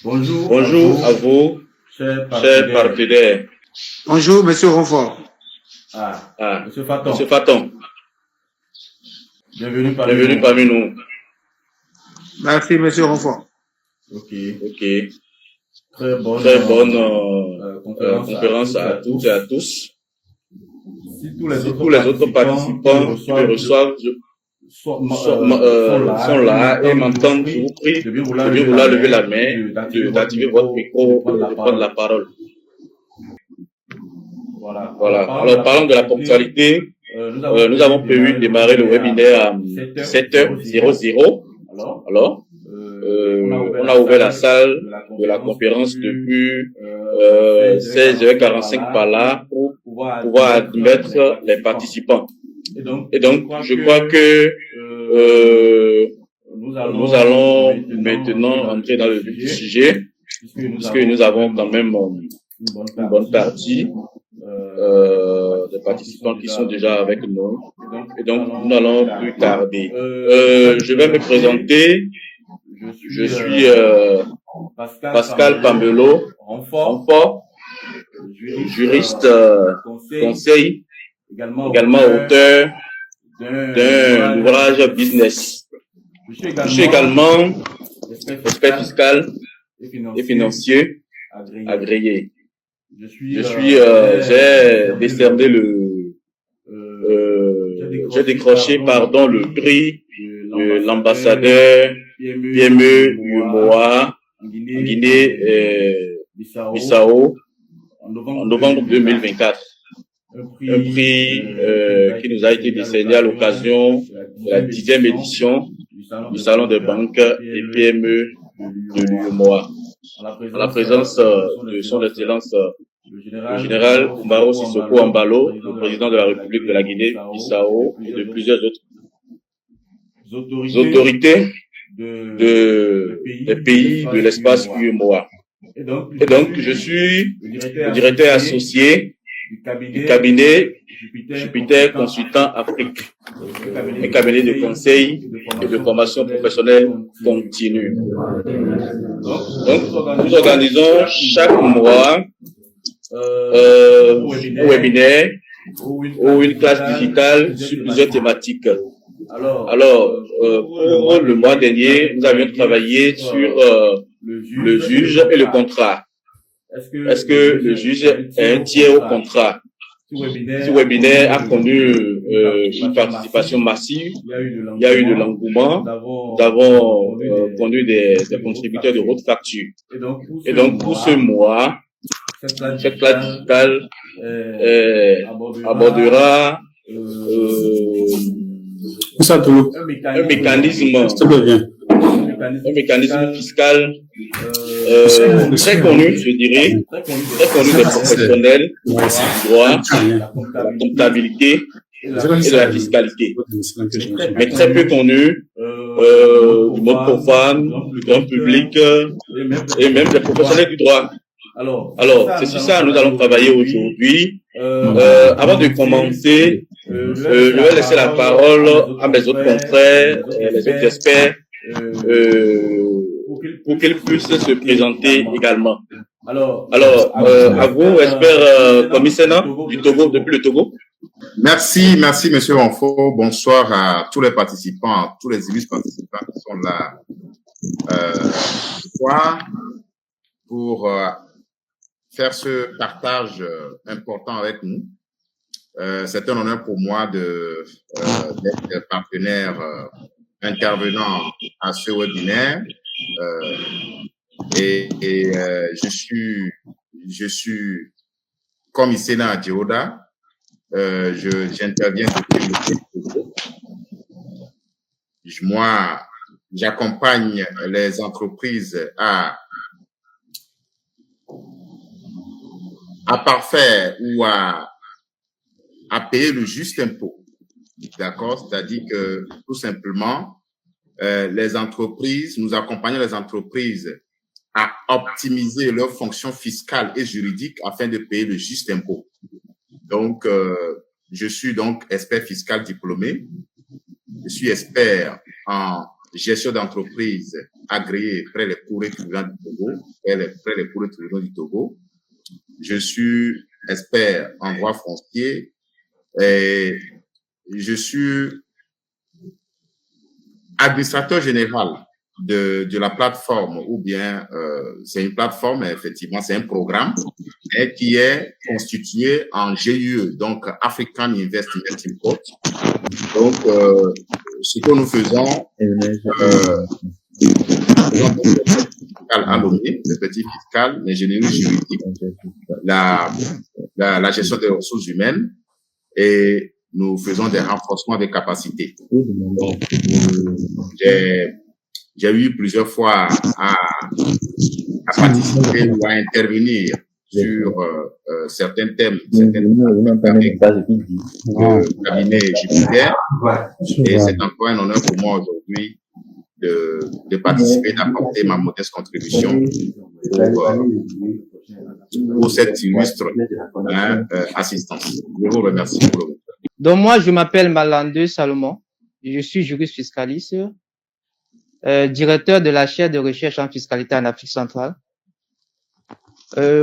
Bonjour à vous, chers partenaires. Bonjour, Monsieur Renfort. Monsieur Faton, bienvenue parmi nous. Merci, Monsieur Renfort. Ok. Très bonne conférence à toutes et à tous. Si tous les autres participants qui me reçoivent sont là et m'entendent, je vous prie de bien vouloir lever la main, d'activer votre micro et de prendre la parole. Voilà. Alors, parlons de la ponctualité. Nous avons prévu démarrer le webinaire à 7h00. Alors, on a ouvert la salle de la conférence depuis 16h45 par là pour pouvoir admettre les participants. Et donc, je crois que nous allons maintenant entrer dans le vif du sujet, puisque nous avons quand même une bonne partie des participants qui sont déjà avec nous. Et donc, nous n'allons plus tarder. Je vais me présenter. Je suis Pascal Pambello, Renfort, juriste, conseil, également auteur d'un ouvrage business. Je suis également expert fiscal et financier agréé. J'ai décerné j'ai décroché, le prix de l'ambassadeur PME UEMOA en Guinée-Bissau en novembre 2024. Un prix qui nous a été décerné à l'occasion de la 10e édition du Salon des banques et PME de l'UEMOA. En la présence de son Excellence le général Umbaro Sissoko Ambalo, le président de la République de la Guinée-Bissau et de plusieurs autres autorités des pays de l'espace UEMOA. Et donc, je suis le directeur associé du cabinet Jupiter Consultant Afrique, un cabinet de conseil et de formation professionnelle continue. Donc, nous organisons chaque mois un webinaire ou une classe digitale sur plusieurs thématiques. Alors, pour le mois dernier, nous avions travaillé sur le juge et le contrat. Est-ce que le juge est un tiers au contrat? Ce webinaire a connu une participation massive. Il y a eu de l'engouement. Nous avons connu des contributeurs de haute facture. Et donc, pour ce mois, cette classe digitale abordera un mécanisme fiscal très connu, je dirais, très connu des professionnels du droit, de la comptabilité et de la fiscalité, mais très peu connu du mode profane, du grand public et même des professionnels du droit. Alors, c'est sur ça que nous allons travailler aujourd'hui. Avant de commencer, je vais laisser la parole à mes autres confrères, les autres experts, pour qu'ils puissent se présenter également. Alors, à vous, expert commissaire du Togo, depuis le Togo. Merci, Monsieur Renfort. Bonsoir à tous les participants, tous les illustres participants qui sont là ce soir pour faire ce partage important avec nous. C'est un honneur pour moi d'être partenaire intervenant à ce webinaire. Je suis commissaire à Dioda. J'interviens depuis le Togo. Moi, j'accompagne les entreprises à parfaire ou à payer le juste impôt. D'accord? C'est-à-dire que, tout simplement, nous accompagnons les entreprises à optimiser leurs fonctions fiscales et juridiques afin de payer le juste impôt. Donc, je suis donc expert fiscal diplômé. Je suis expert en gestion d'entreprise agréée près les cours et tribunaux du Togo, près les cours et tribunaux du Togo. Je suis expert en droit foncier et je suis administrateur général de la plateforme, ou bien c'est une plateforme, effectivement, c'est un programme qui est constitué en GUE, donc African Investing Coach. Donc, ce que nous faisons, à Lomé, le petit fiscal, l'ingénierie juridique, la gestion des ressources humaines, et nous faisons des renforcements des capacités. Donc, j'ai eu plusieurs fois à participer ou à intervenir sur certains thèmes, avec le cabinet judiciaire. Et c'est encore un honneur pour moi aujourd'hui de participer, d'apporter ma modeste contribution pour cette illustre assistance. Je vous remercie pour le. Donc moi, je m'appelle Malandé Salomon. Je suis juriste fiscaliste, directeur de la chaire de recherche en fiscalité en Afrique centrale.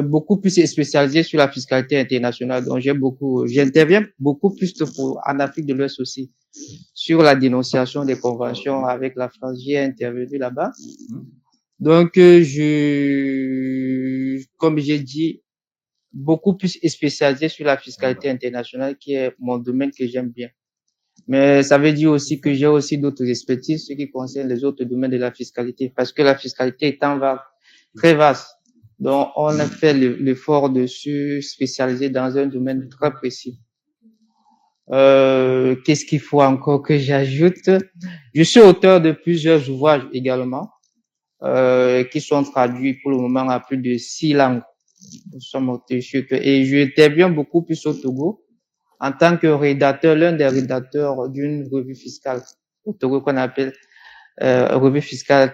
Beaucoup plus spécialisé sur la fiscalité internationale. Donc j'interviens beaucoup plus en Afrique de l'Ouest aussi, sur la dénonciation des conventions avec la France. J'ai intervenu là-bas. Donc comme j'ai dit, beaucoup plus spécialisé sur la fiscalité internationale, qui est mon domaine que j'aime bien. Mais ça veut dire aussi que j'ai aussi d'autres expertises, ce qui concerne les autres domaines de la fiscalité, parce que la fiscalité est très vaste. Donc, on a fait l'effort de se spécialiser dans un domaine très précis. Qu'est-ce qu'il faut encore que j'ajoute? Je suis auteur de plusieurs ouvrages également, qui sont traduits pour le moment à plus de 6 langues. Et je interviens beaucoup plus au Togo en tant que rédacteur, l'un des rédacteurs d'une revue fiscale au Togo qu'on appelle revue fiscale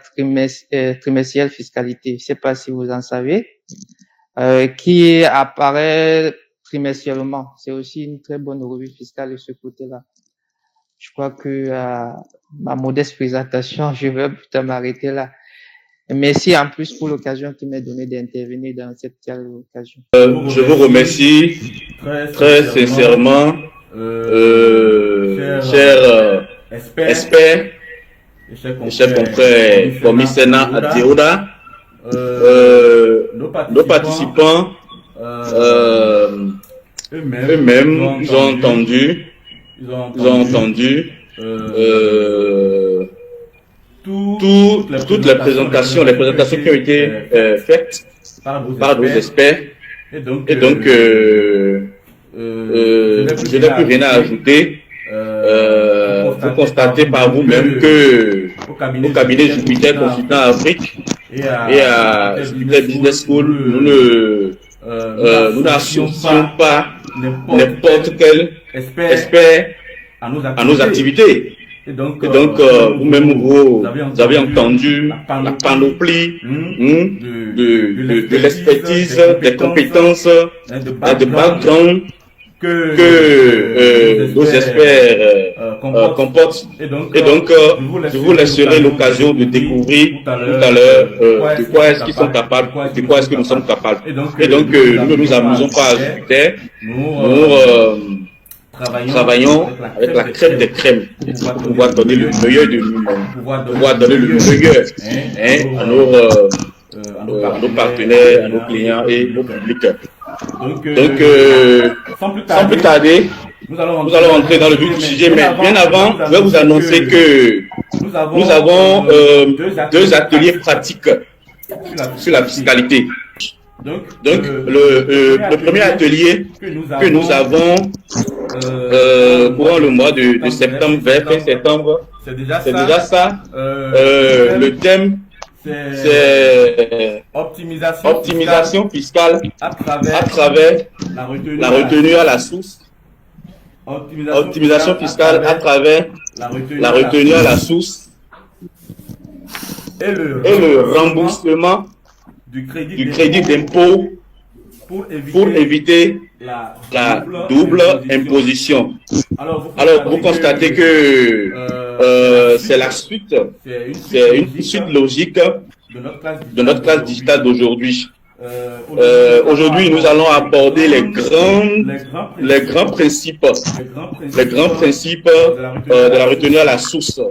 trimestrielle fiscalité. Je sais pas si vous en savez, qui apparaît trimestriellement. C'est aussi une très bonne revue fiscale de ce côté-là. Je crois que ma modeste présentation, je vais peut-être m'arrêter là. Merci en plus pour l'occasion qui m'est donnée d'intervenir dans cette occasion. Je vous remercie très sincèrement, cher expert, cher confrère commissaire Adéoda. Nos participants eux-mêmes ont entendu toutes les présentations qui ont été faites par nos experts. Et donc, je n'ai plus rien à ajouter. Vous constatez par vous-même que au cabinet Jupiter Consultant Afrique et à Jupiter Business School, nous n'associons pas n'importe quel expert à nos activités. Et donc vous-même, vous avez entendu la panoplie de l'expertise, des compétences, de background que nos experts comportent. Et donc, je vous laisserai l'occasion de découvrir tout à l'heure de quoi est-ce qu'ils sont capables, de quoi est-ce que nous sommes capables. Et donc, nous ne nous amusons pas à Jupiter. Nous travaillons avec la crème des crèmes pour pouvoir donner le meilleur de nous-mêmes, pour pouvoir donner le meilleur à nos partenaires, à nos clients et au public. Donc, sans plus tarder, nous allons entrer dans le vif du sujet, mais bien avant, je vais vous annoncer que nous avons 2 ateliers pratiques sur la fiscalité. Donc le premier atelier que nous avons pour le mois de septembre, vers fin septembre, c'est déjà ça. Le thème, c'est optimisation fiscale à travers la retenue à la source. Optimisation fiscale à travers la retenue à la source et le remboursement du crédit d'impôt pour éviter la double imposition. Alors, vous constatez que c'est la suite, c'est une suite logique de notre classe digitale d'aujourd'hui. Aujourd'hui, nous allons aborder les grands principes de la retenue à la source.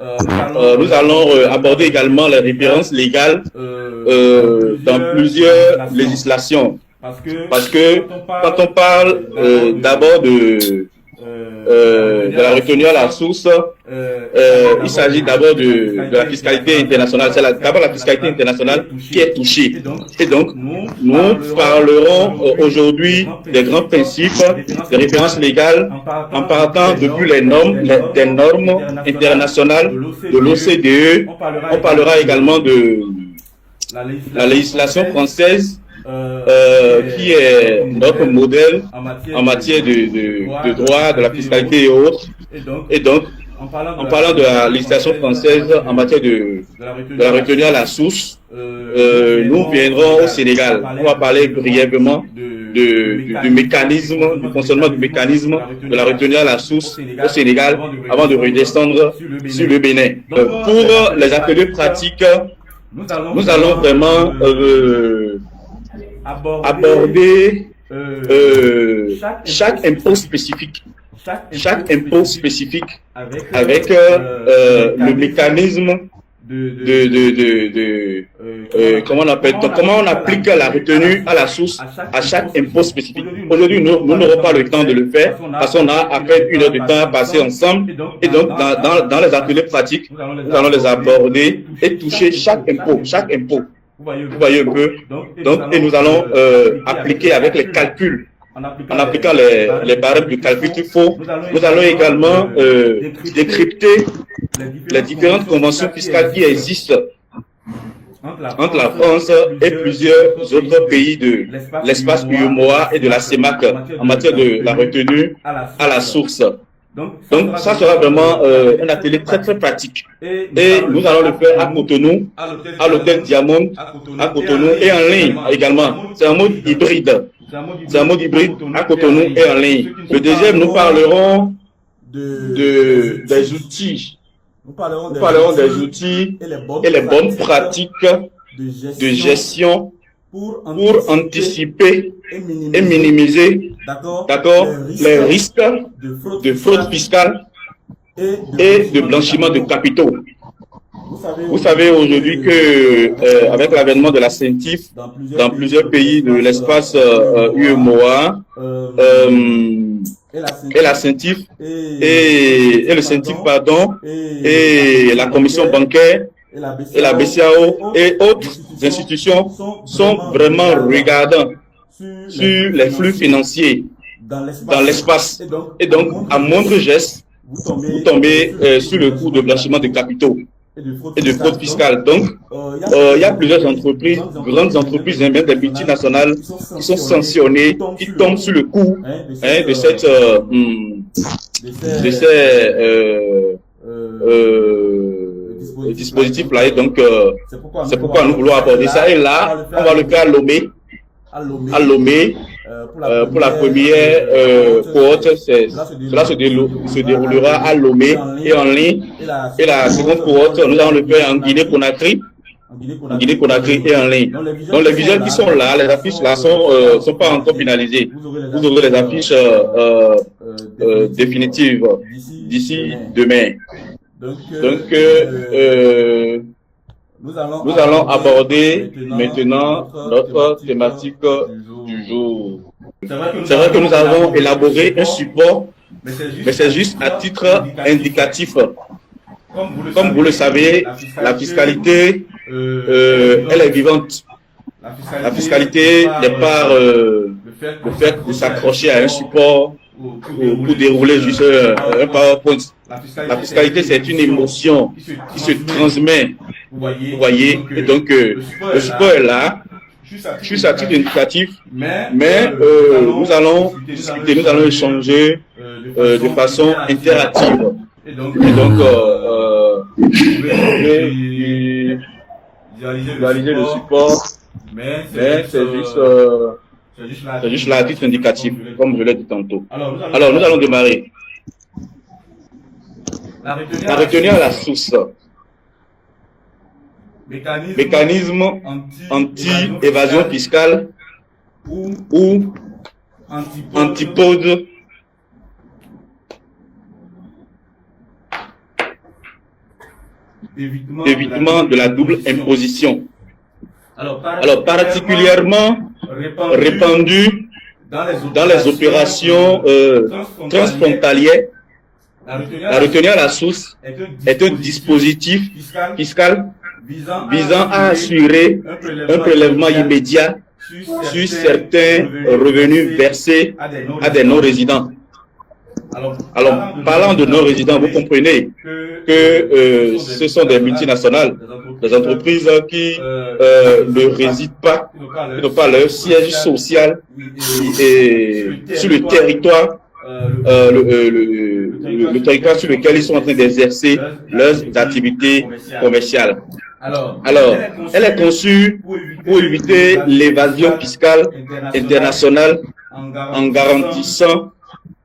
Nous allons aborder également les références légales dans plusieurs législations. Parce que quand on parle d'abord de la retenue à la source, il s'agit d'abord de la fiscalité internationale. C'est d'abord la fiscalité internationale qui est touchée. Et donc, nous parlerons aujourd'hui des grands principes, des références légales, en partant depuis des normes internationales de l'OCDE. On parlera également de la législation française, qui est notre modèle en matière de droit, de la fiscalité et autres. Et donc, en parlant de la législation française en matière de la retenue à la source, nous viendrons au Sénégal. On va parler brièvement du mécanisme, du fonctionnement du mécanisme de la retenue à la source au Sénégal avant de redescendre sur le Bénin. Pour les ateliers pratiques, nous allons vraiment aborder chaque impôt spécifique. Chaque impôt spécifique avec le mécanisme comment on applique la retenue à la source à chaque impôt spécifique. Aujourd'hui, nous n'aurons pas le temps de le faire parce qu'on a à peine 1 heure de temps à passer ensemble. Et donc, dans les ateliers pratiques, nous allons les aborder et toucher chaque impôt. Vous voyez un peu. Donc, et nous allons appliquer avec les calculs. En appliquant les barèmes de calcul qu'il faut, nous allons également décrypter les différentes conventions fiscales qui existent entre la France et plusieurs autres pays de l'espace UEMOA et de la CEMAC en matière de la retenue à la source. Donc, ça sera vraiment un atelier très très pratique. Et nous allons le faire à Cotonou, à l'hôtel Diamond, à Cotonou et en ligne également. C'est un mode hybride. C'est un mode hybride à Cotonou et en ligne. Le deuxième, nous parlerons des outils. Nous parlerons des outils et les bonnes pratiques de gestion pour anticiper et minimiser les risques de fraude fiscale et de blanchiment de capitaux. Vous savez aujourd'hui que avec l'avènement de la CENTIF dans plusieurs pays de l'espace UEMOA, et la CENTIF et le CENTIF pardon et la commission bancaire et la BCAO et autres institutions sont vraiment regardants sur les flux financiers dans l'espace. Et donc, à moindre geste, vous tombez sur le coup de blanchiment de capitaux et de fraude fiscale. Donc, il y a plusieurs entreprises, grandes entreprises, même des multinationales, qui sont sanctionnées, qui tombent sur le coup de ces dispositifs-là. Et donc, c'est pourquoi nous voulons aborder ça. Et là, on va le faire à Lomé. Pour la première cohorte, cela se déroulera à Lomé et en ligne. Et la seconde cohorte, nous allons le faire en Guinée-Conakry. Et en ligne. Donc les visuels qui sont là, les affiches là sont pas encore finalisées. Vous aurez les affiches définitives d'ici demain. Donc nous allons aborder maintenant notre thématique du jour. C'est vrai que nous avons élaboré un support, mais c'est juste à titre indicatif. Comme vous le savez, la fiscalité, elle est vivante. La fiscalité n'est pas le fait de s'accrocher à un support pour dérouler juste un PowerPoint. La fiscalité, c'est une émotion qui se transmet. Vous voyez, et donc le support est là, juste à titre indicatif, mais nous allons discuter, nous allons échanger de façon interactive. Et donc, vous pouvez visualiser le support, mais c'est C'est juste là à titre indicatif, comme je l'ai dit tantôt. Alors, nous allons démarrer. La retenue à la source. Mécanisme anti-évasion fiscale ou antipode d'évitement de la double imposition. Alors, particulièrement répandu dans les opérations transfrontalières, la retenue à la source est un dispositif fiscal visant à assurer un prélèvement immédiat sur certains revenus versés à des non-résidents. Alors, parlant de non-résidents, vous comprenez que ce sont des multinationales, des entreprises qui ne résident pas, qui n'ont pas leur siège social sur le territoire, le territoire sur lequel ils sont en train d'exercer leurs activités commerciales. Alors, elle est conçue pour éviter l'évasion fiscale internationale en garantissant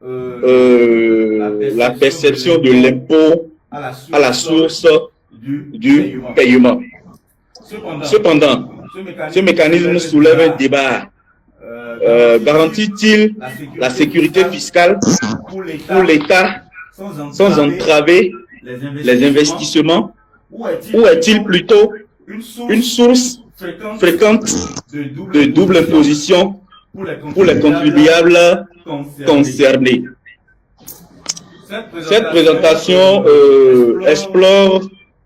la perception de l'impôt à la source du paiement. Cependant, ce mécanisme soulève un débat. Garantit-il la sécurité fiscale pour l'État sans entraver les investissements, ou est-il plutôt une source fréquente de double imposition pour les contribuables concernés? Cette présentation explore,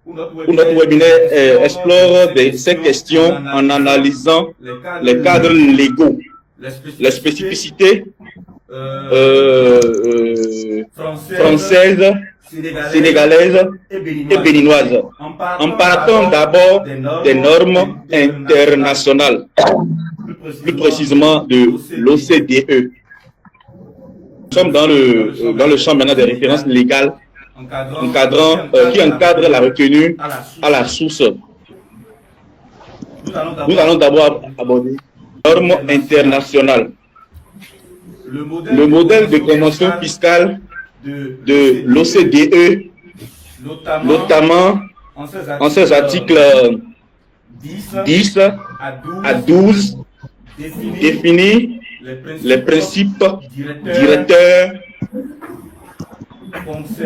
ou notre webinaire explore ces questions en analysant les cadres légaux, les spécificités françaises, sénégalaises et béninoises, en partant d'abord des normes internationales, plus précisément de l'OCDE. Nous sommes dans le champ maintenant des références légales qui encadrent la retenue à la source. Nous allons d'abord aborder les normes internationales. Le modèle de convention fiscale de l'OCDE, notamment en ses articles 10 à 12, définit les principes directeurs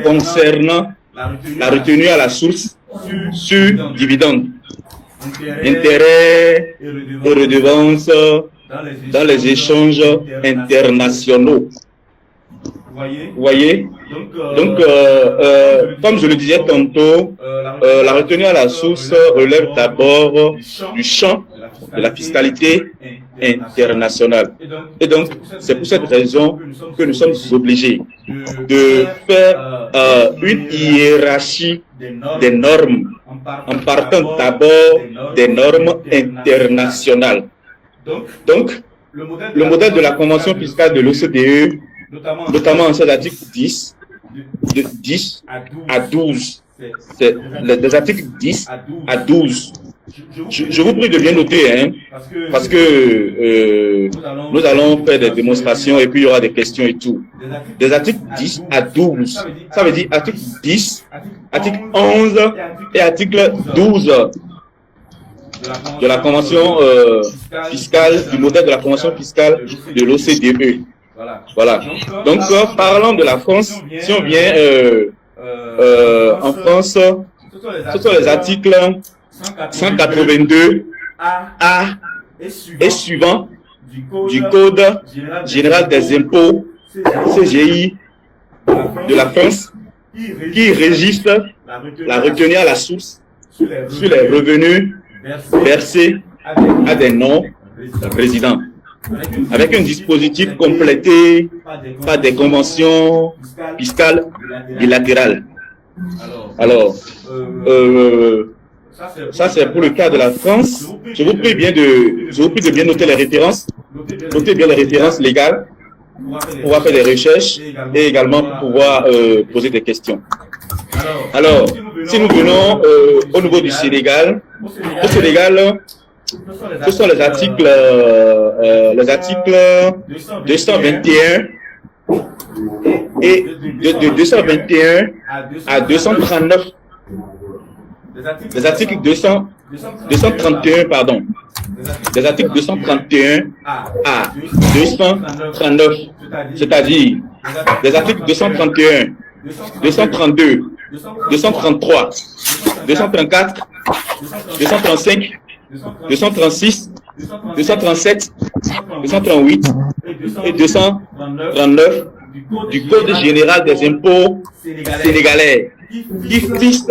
concernant la retenue à la source sur dividendes, intérêts et redevances dans les échanges internationaux. Vous voyez? Donc, comme je le disais tantôt, la retenue à la source relève d'abord du champ de la fiscalité internationale. Et donc, c'est pour cette raison que nous sommes obligés de faire une hiérarchie des normes en partant d'abord des normes internationales. Donc, le modèle de la Convention fiscale de l'OCDE, notamment en ses articles 10, de 10 à 12, c'est les articles 10 à 12. Je vous prie de bien noter, hein, parce que nous allons faire des démonstrations et puis il y aura des questions et tout. Des articles 10 à 12, ça veut dire article 10, article 11 et article 12 de la convention fiscale, du modèle de la convention fiscale de l'OCDE. Voilà. Donc, parlant de la France, si on vient en France, ce sont les articles 182 A et suivant du Code général des impôts, CGI, de la France, qui régissent la retenue à la source sur les revenus versés à des non-résidents, avec un dispositif complété par des conventions fiscales bilatérales. Alors, ça c'est pour le cas de la France. Je vous prie de bien noter les références. Notez bien les références légales pour pouvoir faire des recherches et également pour pouvoir poser des questions. Alors, si nous venons au niveau du Sénégal, Ce sont les articles 221 et de 221 à 239. Les articles 231, pardon. Les articles 231 à 239, c'est-à-dire les articles 231, 232, 233, 234, 235, 236, 237, 238 et 239 du Code général des impôts sénégalais qui fixe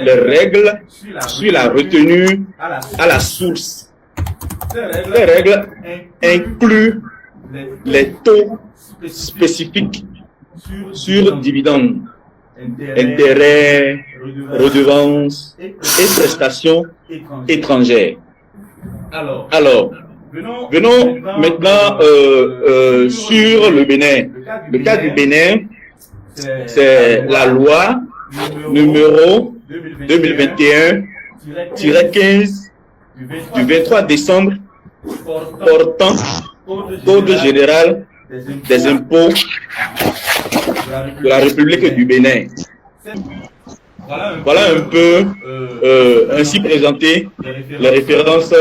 les règles sur la retenue à la source. Ces règles incluent les taux spécifiques sur dividendes, intérêts, redevances et prestations étrangères. Alors, venons maintenant sur le Bénin. Le cas du Bénin, c'est la loi numéro 2021-15 du 23 décembre portant Code général des impôts de la République du Bénin. Voilà un peu ainsi présenté les références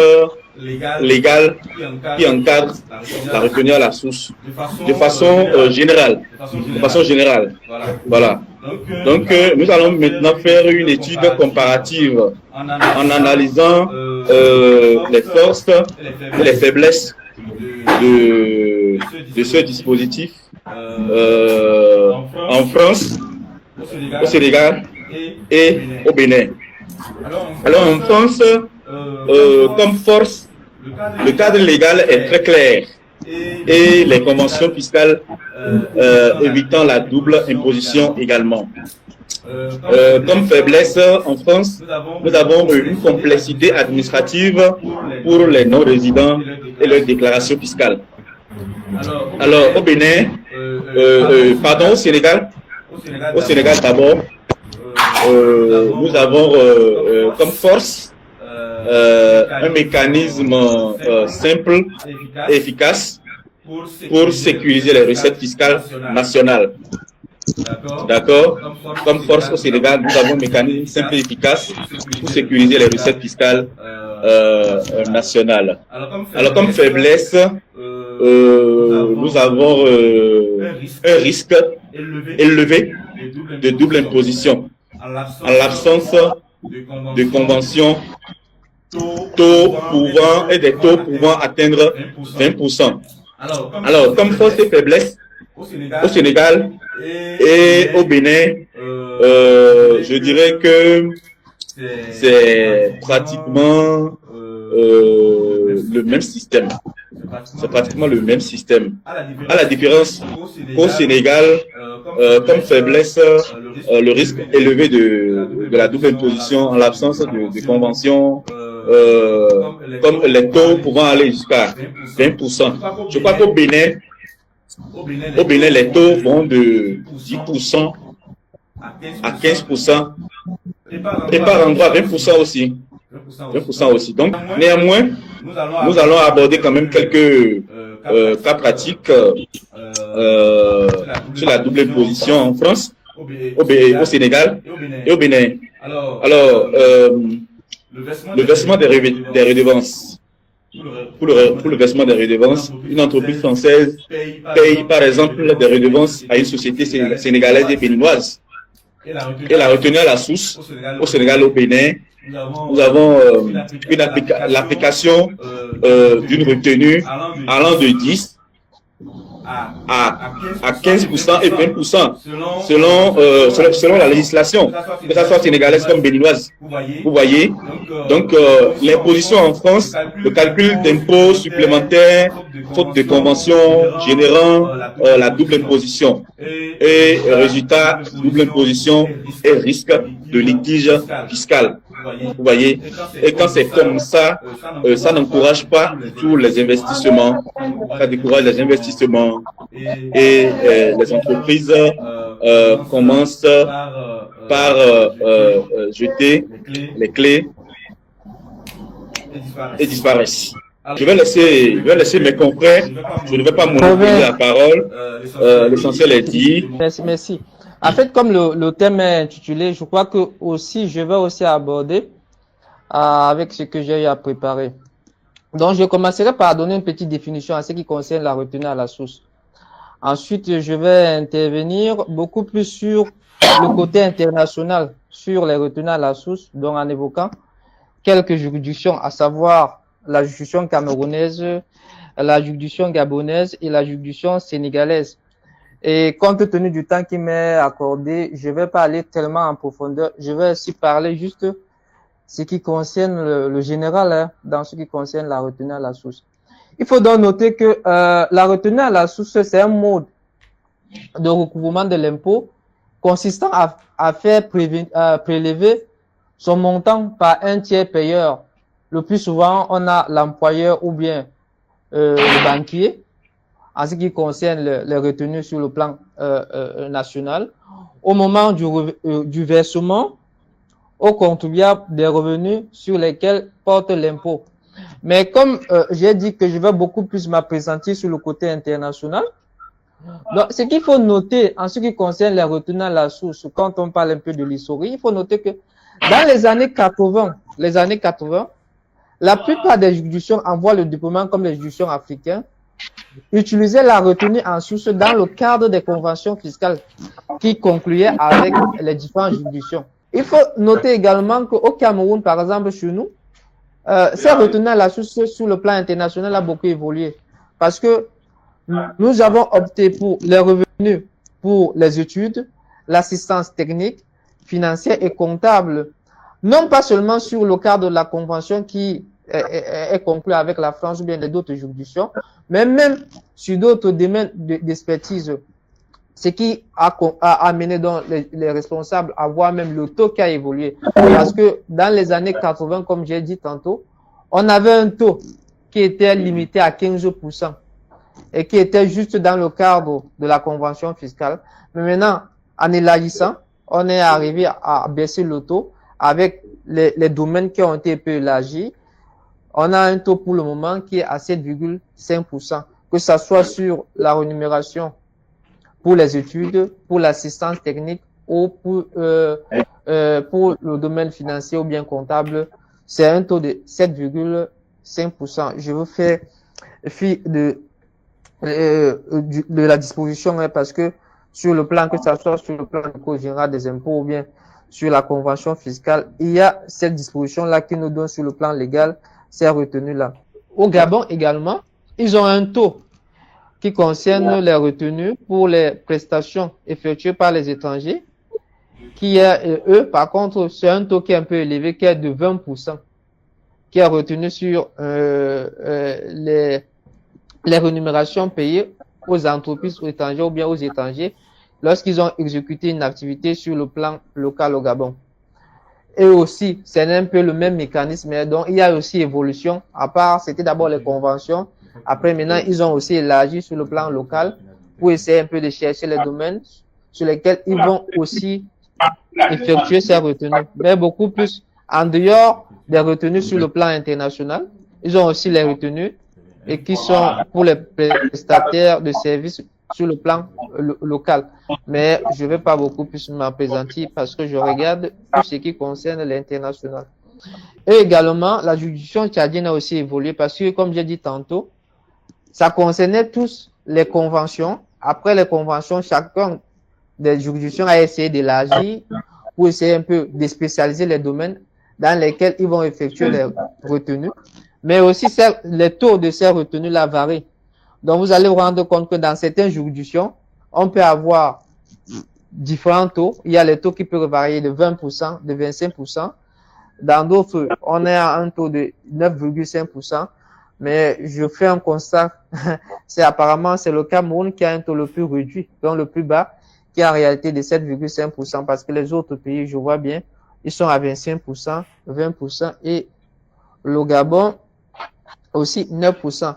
légales qui encadrent la retenue à la source de façon générale. Voilà. Donc, nous allons maintenant faire une étude comparative en analysant les forces et les faiblesses de ce dispositif en France, au Sénégal et au Bénin. Alors, en France, comme force, le cadre légal est très clair et les conventions fiscales évitant la double imposition également. Comme faiblesse, en France, nous avons une complexité administrative pour les non-résidents et leurs déclarations fiscales. Alors, au Bénin, pardon, au Sénégal d'abord, nous avons comme force un mécanisme simple et efficace pour sécuriser les recettes fiscales nationales. D'accord. Comme force au Sénégal, nous avons un mécanisme simple et efficace pour sécuriser les recettes fiscales nationales. Alors, comme faiblesse, nous avons un risque élevé de double imposition en l'absence de conventions taux pouvant et des taux pouvant atteindre 20%. Alors, comme force et faiblesse, au Sénégal et au Bénin, je dirais que c'est pratiquement le même système. C'est pratiquement le même système. À la différence qu'au Sénégal, comme faiblesse, le risque élevé de la double imposition en l'absence de conventions, comme les taux pouvant aller jusqu'à 20%. Je crois qu'au Bénin, les taux vont de 10% à 15% et par endroit 20% aussi. 20% aussi. Donc, néanmoins, nous allons aborder quand même quelques cas pratiques sur la double imposition en France, au Sénégal et au Bénin. Alors, le versement des redevances. Pour le versement des redevances, une entreprise française paye par exemple des redevances à une société sénégalaise et béninoise. Et la retenue à la source, au Sénégal et au Bénin, nous avons l'application d'une retenue allant de 10 à 15% et 20% selon la législation, que ce soit sénégalaise comme béninoise. Vous voyez? Donc, l'imposition en France, le calcul d'impôts supplémentaires, faute de convention générant la double imposition. Et résultat, double imposition et risque de litige fiscal. Vous voyez, et quand c'est comme ça, ça n'encourage pas du tout les investissements, ça décourage les investissements et les entreprises commencent par jeter les clés et disparaissent. Je vais laisser mes confrères, je ne vais pas monopoliser la parole, l'essentiel est dit. Merci. En fait, comme le thème est intitulé, je crois que aussi, je vais aussi aborder avec ce que j'ai eu à préparer. Donc, je commencerai par donner une petite définition à ce qui concerne la retenue à la source. Ensuite, je vais intervenir beaucoup plus sur le côté international, sur les retenues à la source, donc en évoquant quelques juridictions, à savoir la juridiction camerounaise, la juridiction gabonaise et la juridiction sénégalaise. Et compte tenu du temps qui m'est accordé, je vais pas aller tellement en profondeur. Je vais aussi parler juste ce qui concerne le général, hein, dans ce qui concerne la retenue à la source. Il faut donc noter que la retenue à la source, c'est un mode de recouvrement de l'impôt consistant à faire prélever son montant par un tiers payeur. Le plus souvent, on a l'employeur ou bien le banquier en ce qui concerne les retenues sur le plan national. Au moment du versement aux contribuables des revenus sur lesquels porte l'impôt. Mais comme j'ai dit que je vais beaucoup plus m'appesantir sur le côté international, donc ce qu'il faut noter en ce qui concerne les retenues à la source, quand on parle un peu de l'historique, il faut noter que dans les années 80, la plupart des juridictions envoient le déploiement comme les juridictions africaines, utilisaient la retenue en source dans le cadre des conventions fiscales qui concluaient avec les différentes juridictions. Il faut noter également qu'au Cameroun, par exemple, chez nous, ces retenues à la source sur le plan international a beaucoup évolué parce que nous avons opté pour les revenus pour les études, l'assistance technique, financière et comptable, non pas seulement sur le cadre de la convention qui est conclue avec la France ou bien d'autres juridictions, mais même sur d'autres domaines d'expertise. Ce qui a amené donc les responsables à voir même le taux qui a évolué. Parce que dans les années 80, comme j'ai dit tantôt, on avait un taux qui était limité à 15% et qui était juste dans le cadre de la convention fiscale. Mais maintenant, en élargissant, on est arrivé à baisser le taux avec les domaines qui ont été un peu élargis. On a un taux pour le moment qui est à 7,5%, que ce soit sur la rémunération pour les études, pour l'assistance technique ou pour le domaine financier ou bien comptable, c'est un taux de 7,5%. Je vous fais fi de la disposition hein, parce que sur le plan, que ce soit sur le plan du Code général des impôts ou bien sur la convention fiscale, il y a cette disposition-là qui nous donne sur le plan légal ces retenues-là. Au Gabon également, ils ont un taux qui concerne les retenues pour les prestations effectuées par les étrangers, qui est, eux, par contre, c'est un taux qui est un peu élevé, qui est de 20%, qui est retenu sur les rémunérations payées aux entreprises étrangères ou bien aux étrangers lorsqu'ils ont exécuté une activité sur le plan local au Gabon. Et aussi, c'est un peu le même mécanisme, donc il y a aussi évolution, à part, c'était d'abord les conventions. Après, maintenant, ils ont aussi élargi sur le plan local pour essayer un peu de chercher les domaines sur lesquels ils vont aussi effectuer ces retenues. Mais beaucoup plus en dehors des retenues sur le plan international. Ils ont aussi les retenues et qui sont pour les prestataires de services sur le plan local. Mais je ne vais pas beaucoup plus m'appesantir parce que je regarde tout ce qui concerne l'international. Et également, la juridiction tchadienne a aussi évolué parce que, comme j'ai dit tantôt, ça concernait tous les conventions. Après les conventions, chacun des juridictions a essayé d'élargir pour essayer un peu de spécialiser les domaines dans lesquels ils vont effectuer les retenues. Mais aussi, les taux de ces retenues-là varient. Donc, vous allez vous rendre compte que dans certaines juridictions, on peut avoir différents taux. Il y a les taux qui peuvent varier de 20%, de 25%. Dans d'autres, on est à un taux de 9,5%. Mais je fais un constat, apparemment c'est le Cameroun qui a un taux le plus réduit, donc le plus bas, qui est en réalité de 7,5%, parce que les autres pays, je vois bien, ils sont à 25%, 20% et le Gabon aussi 9%.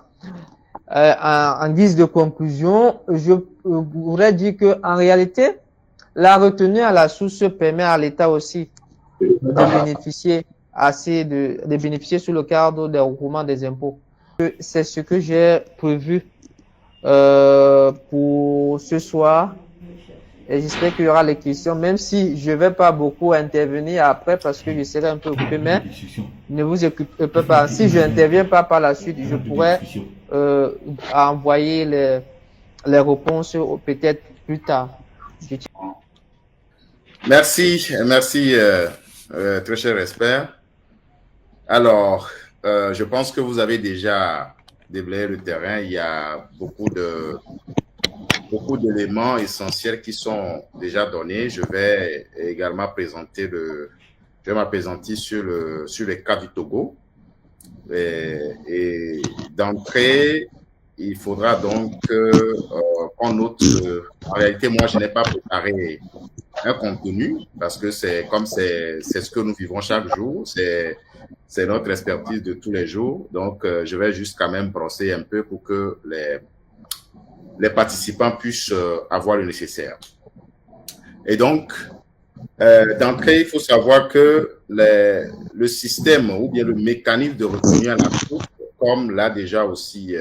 En guise de conclusion, je voudrais dire que en réalité, la retenue à la source permet à l'État aussi de bénéficier assez de bénéficier sous le cadre des recouvrements des impôts. C'est ce que j'ai prévu pour ce soir. Et j'espère qu'il y aura les questions, même si je ne vais pas beaucoup intervenir après parce que je serai un peu occupé, mais ne vous occupez pas. Si je n'interviens pas par la suite, je pourrais envoyer les réponses peut-être plus tard. Merci, très cher expert. Alors, je pense que vous avez déjà déblayé le terrain. Il y a beaucoup d'éléments essentiels qui sont déjà donnés. Je vais également m'appesantir sur le cas du Togo. Et d'entrée, il faudra donc qu'on note en réalité, moi, je n'ai pas préparé un contenu parce que c'est ce que nous vivons chaque jour. C'est notre expertise de tous les jours. Donc, je vais juste quand même brosser un peu pour que les participants puissent avoir le nécessaire. Et donc, d'entrée, il faut savoir que le système ou bien le mécanisme de retenue à la source, comme l'a déjà aussi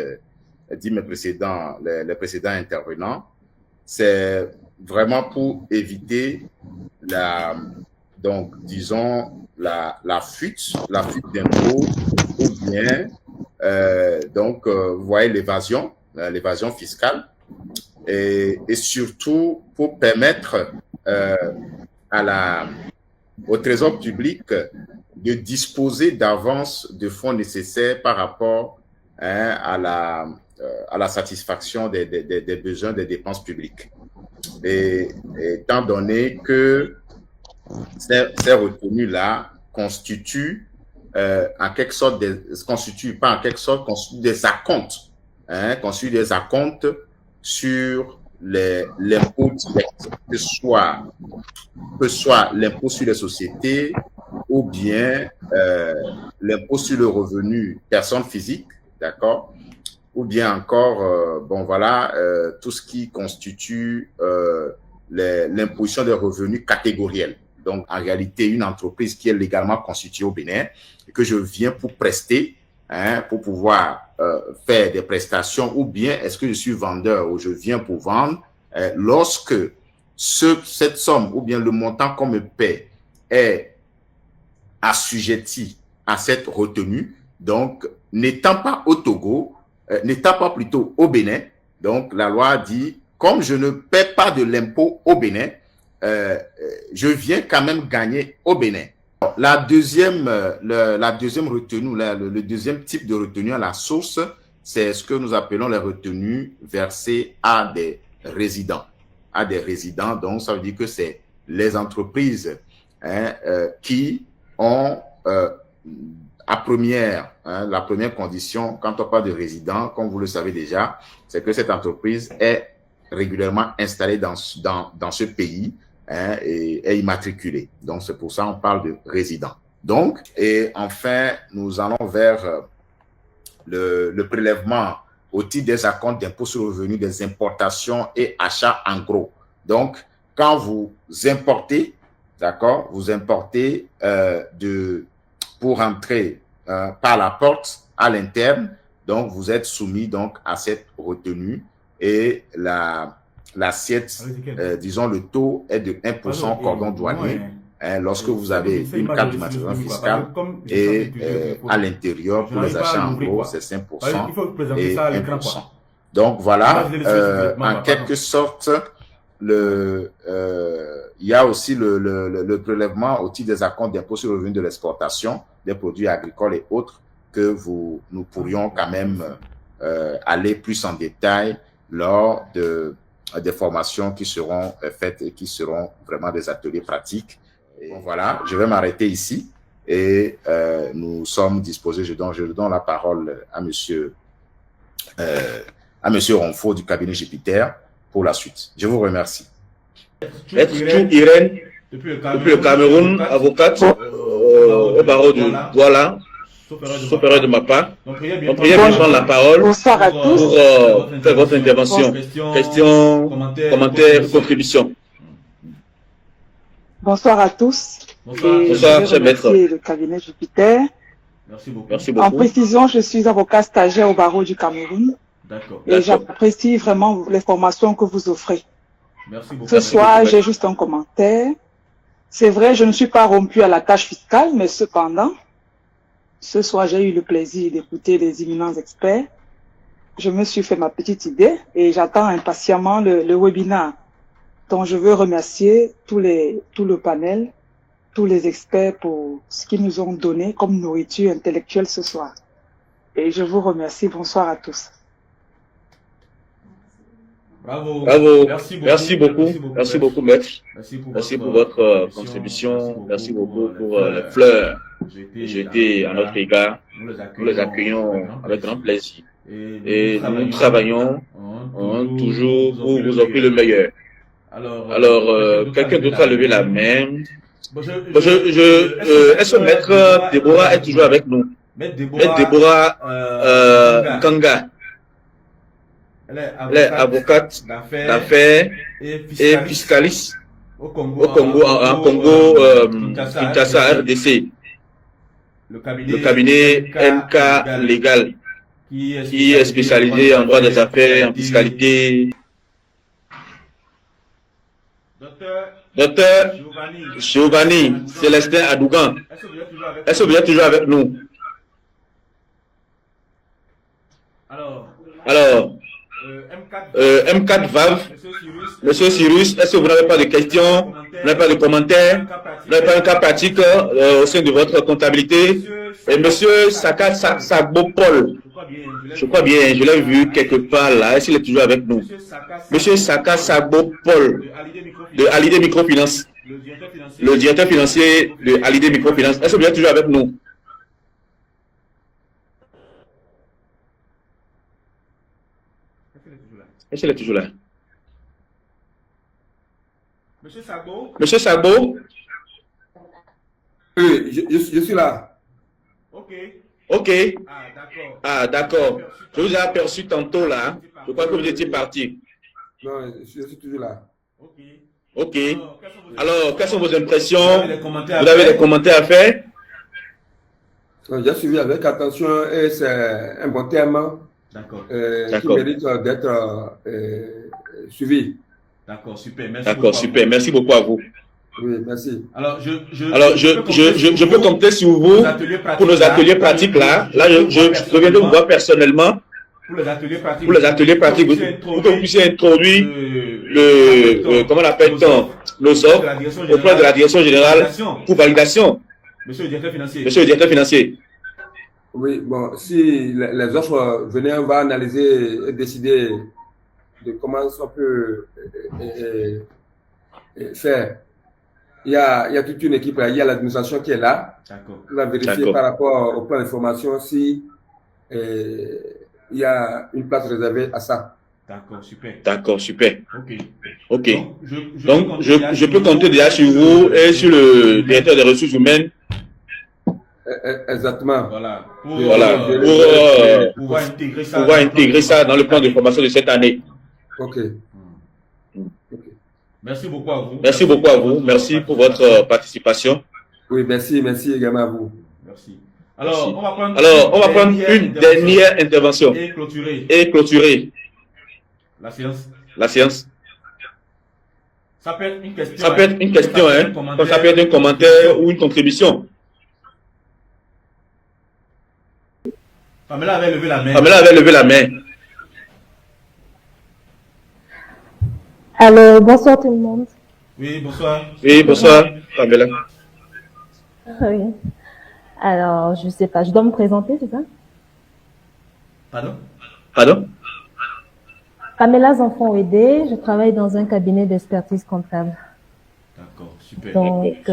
dit les précédents intervenants, c'est vraiment pour éviter la fuite d'impôts ou bien vous voyez l'évasion fiscale et surtout pour permettre au Trésor public de disposer d'avance de fonds nécessaires par rapport à la satisfaction des besoins des dépenses publiques. Et étant donné que ces retenues-là constituent en quelque sorte constituent des acomptes, constituent des acomptes sur l'impôt direct, que ce soit l'impôt sur les sociétés ou bien l'impôt sur le revenu personne physique, d'accord, ou bien encore tout ce qui constitue l'imposition des revenus catégoriels. Donc, en réalité, une entreprise qui est légalement constituée au Bénin et que je viens pour prester, pour pouvoir faire des prestations, ou bien est-ce que je suis vendeur ou je viens pour vendre, lorsque cette somme ou bien le montant qu'on me paie est assujetti à cette retenue, donc n'étant pas au Togo, n'étant pas plutôt au Bénin, donc la loi dit, comme je ne paie pas de l'impôt au Bénin, je viens quand même gagner au Bénin. La deuxième retenue, le deuxième type de retenue à la source, c'est ce que nous appelons les retenues versées à des résidents. Donc ça veut dire que c'est les entreprises qui ont la première condition, quand on parle de résident, comme vous le savez déjà, c'est que cette entreprise est régulièrement installée dans ce pays et est immatriculée. Donc, c'est pour ça qu'on parle de résident. Donc, et enfin, nous allons vers le prélèvement au titre des acomptes d'impôt sur le revenu des importations et achats en gros. Donc, quand vous importez, d'accord, vous importez pour entrer par la porte à l'interne, donc vous êtes soumis donc à cette retenue et l'assiette, disons le taux est de 1% cordon douanier lorsque vous avez une carte d'immatriculation fiscale et à l'intérieur pour les achats en gros c'est 5% et 1%. Donc voilà, en quelque sorte, il y a aussi le prélèvement au titre des acomptes d'impôt sur le revenu de l'exportation des produits agricoles et autres que nous pourrions quand même aller plus en détail lors des formations qui seront faites et qui seront vraiment des ateliers pratiques. Et bon, voilà, je vais m'arrêter ici et nous sommes disposés. Je donne la parole à monsieur Ronfo du cabinet Jupiter pour la suite. Je vous remercie. Maître Irène, depuis le Cameroun, avocate au barreau de Douala, sauf erreur de ma part. Donc, priez bien prendre la parole pour faire votre intervention. Questions, commentaires, contributions. Bonsoir à tous. Et Bonsoir, je cher vais maître. remercier le cabinet Jupiter. Merci En beaucoup. précision, je suis avocat stagiaire au barreau du Cameroun et D'accord. j'apprécie vraiment les formations que vous offrez. Ce Merci soir, beaucoup. j'ai juste un commentaire. C'est vrai, je ne suis pas rompu à la tâche fiscale, mais cependant, ce soir, j'ai eu le plaisir d'écouter les éminents experts. Je me suis fait ma petite idée et j'attends impatiemment le webinaire dont je veux remercier tout le panel, tous les experts pour ce qu'ils nous ont donné comme nourriture intellectuelle ce soir. Et je vous remercie. Bonsoir à tous. Bravo. Merci beaucoup, maître. Merci pour votre contribution. Merci beaucoup pour les fleurs jetées à notre égard. Nous les accueillons avec grand plaisir. Et nous travaillons toujours pour vous offrir le meilleur. Alors, quelqu'un d'autre a levé la main. Est-ce que maître Déborah est toujours avec nous? Maître Déborah Kanga. Elle est avocate d'affaires et fiscaliste au Congo, en Congo, Kinshasa, RDC. Le cabinet MK Légal, qui est spécialisé en droit des affaires, en fiscalité. Docteur Giovanni Célestin Adougan, est-ce que vous êtes toujours avec nous? Alors, M4 VAV, Monsieur Cyrus, est-ce que vous n'avez pas de questions, vous n'avez pas de commentaires, vous n'avez pas un cas pratique au sein de votre comptabilité? Et Monsieur Sakat Sagbo Paul, je crois bien, je l'ai vu quelque part là, est-ce qu'il est toujours avec nous? Monsieur Sakat Sagbo Paul, de Hallyday Microfinance, le directeur financier de Hallyday Microfinance, est-ce que vous êtes toujours avec nous? Est-ce qu'il est toujours là? Monsieur Sagbo? Monsieur Sagbo? Oui, je suis là. Ok. Ah, d'accord. Je vous ai aperçu tantôt là. Je crois que vous étiez parti. Non, je suis toujours là. Ok. Alors, quelles sont vos impressions? Vous avez des commentaires à faire? J'ai suivi avec attention et c'est un bon thème qui mérite d'être suivi. D'accord, super. Merci beaucoup à vous. Oui, merci. Alors, je peux compter sur vous pour nos ateliers pratiques là. Là, je viens de vous voir personnellement pour les ateliers pratiques, pour que vous puissiez introduire comment on appelle-t-on, nos offres auprès de la direction générale pour validation. Monsieur le directeur financier. Oui, bon, si les offres venaient, on va analyser et décider de comment on peut faire. Il y a toute une équipe, il y a l'administration qui est là. On va vérifier par rapport au plan d'information si il y a une place réservée à ça. D'accord, super. Ok. Donc, je peux compter déjà sur vous et sur le directeur des ressources humaines. Exactement. Voilà. Pour pouvoir intégrer ça dans le plan de formation de cette année. Ok. Merci beaucoup à vous. Merci pour votre participation. Oui, merci également à vous. Merci. Alors, on va prendre une dernière intervention et clôturer la séance. Ça peut être une question, hein, comme ça peut être un commentaire ou une contribution. Pamela avait levé la main. Alors, bonsoir tout le monde. Oui, bonsoir, Pamela. Oui. Alors, je sais pas, je dois me présenter, c'est ça? Pardon? Pamela Enfants aidés, je travaille dans un cabinet d'expertise comptable. D'accord, super. Donc,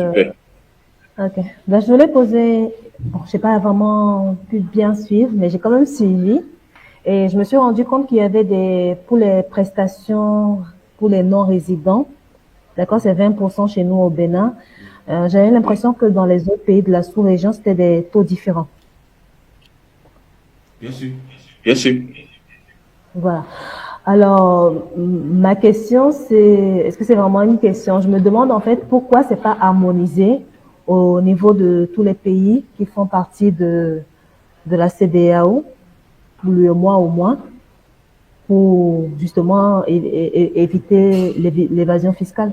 ok. Ben, je voulais poser, bon, je sais pas vraiment pu bien suivre, mais j'ai quand même suivi. Et je me suis rendu compte qu'il y avait pour les prestations, pour les non-résidents, d'accord, c'est 20% chez nous au Bénin. J'avais l'impression que dans les autres pays de la sous-région, c'était des taux différents. Bien sûr. Voilà. Alors, ma question, c'est, est-ce que c'est vraiment une question? Je me demande en fait pourquoi c'est pas harmonisé au niveau de tous les pays qui font partie de la CEDEAO, pour le mois au moins, pour justement éviter l'évasion fiscale.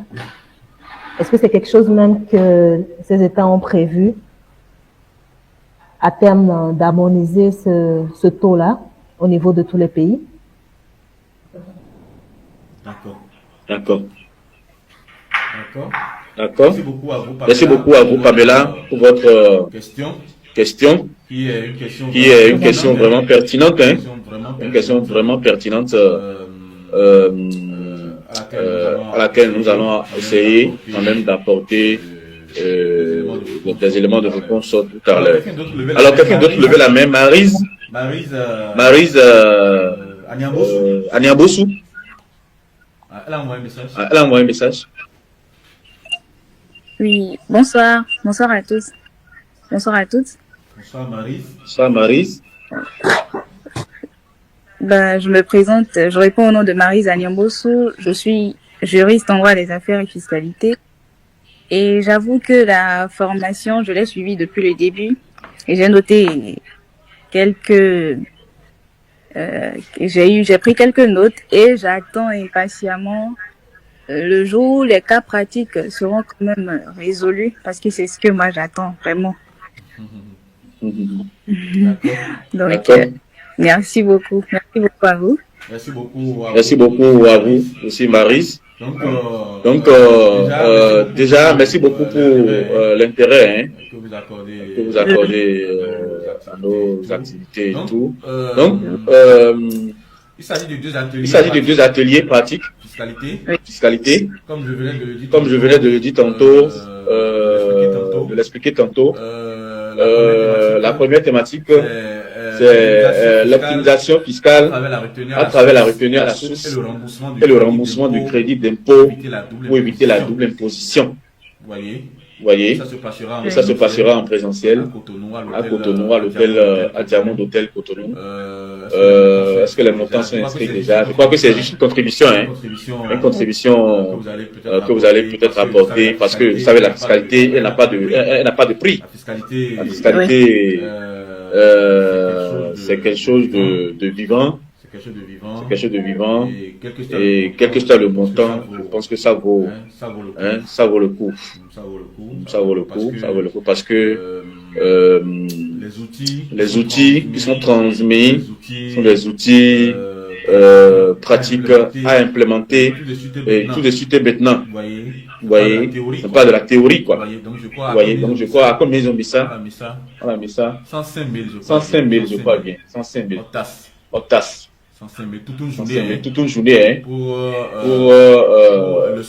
Est-ce que c'est quelque chose même que ces États ont prévu à terme d'harmoniser ce taux-là au niveau de tous les pays? D'accord. D'accord. Merci beaucoup à vous, Pamela, pour votre question, qui est une question vraiment pertinente, hein, une question vraiment pertinente à laquelle nous allons essayer quand même d'apporter des éléments de réponse tout à l'heure. Alors, quelqu'un d'autre lever la main? Maryse Aniambosu. Elle a envoyé un message. Oui, bonsoir. Bonsoir à tous. Bonsoir à toutes. Bonsoir Maryse. Je me présente, je réponds au nom de Maryse Aniambosu. Je suis juriste en droit des affaires et fiscalité. Et j'avoue que la formation, je l'ai suivie depuis le début. Et j'ai noté j'ai pris quelques notes et j'attends impatiemment le jour où les cas pratiques seront quand même résolus, parce que c'est ce que moi j'attends vraiment. Donc, merci beaucoup. Merci beaucoup à vous. Merci beaucoup à vous aussi, Maryse. Donc, déjà, merci beaucoup pour l'intérêt que vous accordez à nos activités et tout. Donc, il s'agit de deux ateliers pratiques. Fiscalité. Comme je venais de le dire tantôt, de l'expliquer tantôt. La première thématique, c'est l'optimisation fiscale à travers la retenue à la source et le remboursement du crédit d'impôt pour éviter la double imposition. Vous voyez, ça se passera en présentiel à Cotonou, à l'hôtel, à Diamond d'hôtel Cotonou. Est-ce que les montants sont inscrits déjà? Je crois que c'est juste une contribution, hein, une contribution que vous allez peut-être apporter, parce que vous savez, la fiscalité, elle n'a pas de prix. La fiscalité, c'est quelque chose de vivant. C'est quelque chose de vivant. Et quel que soit le montant, je pense que ça vaut le coup. Ça vaut le coup parce que les outils qui sont transmis sont des outils pratiques à implémenter et tout de suite et maintenant. Vous voyez, c'est pas de la théorie, quoi. Vous voyez, donc je crois, à combien ils ont mis ça? On a mis ça 105 000, je crois bien. 105 000. Octas. 105 000, toute une journée, hein, pour le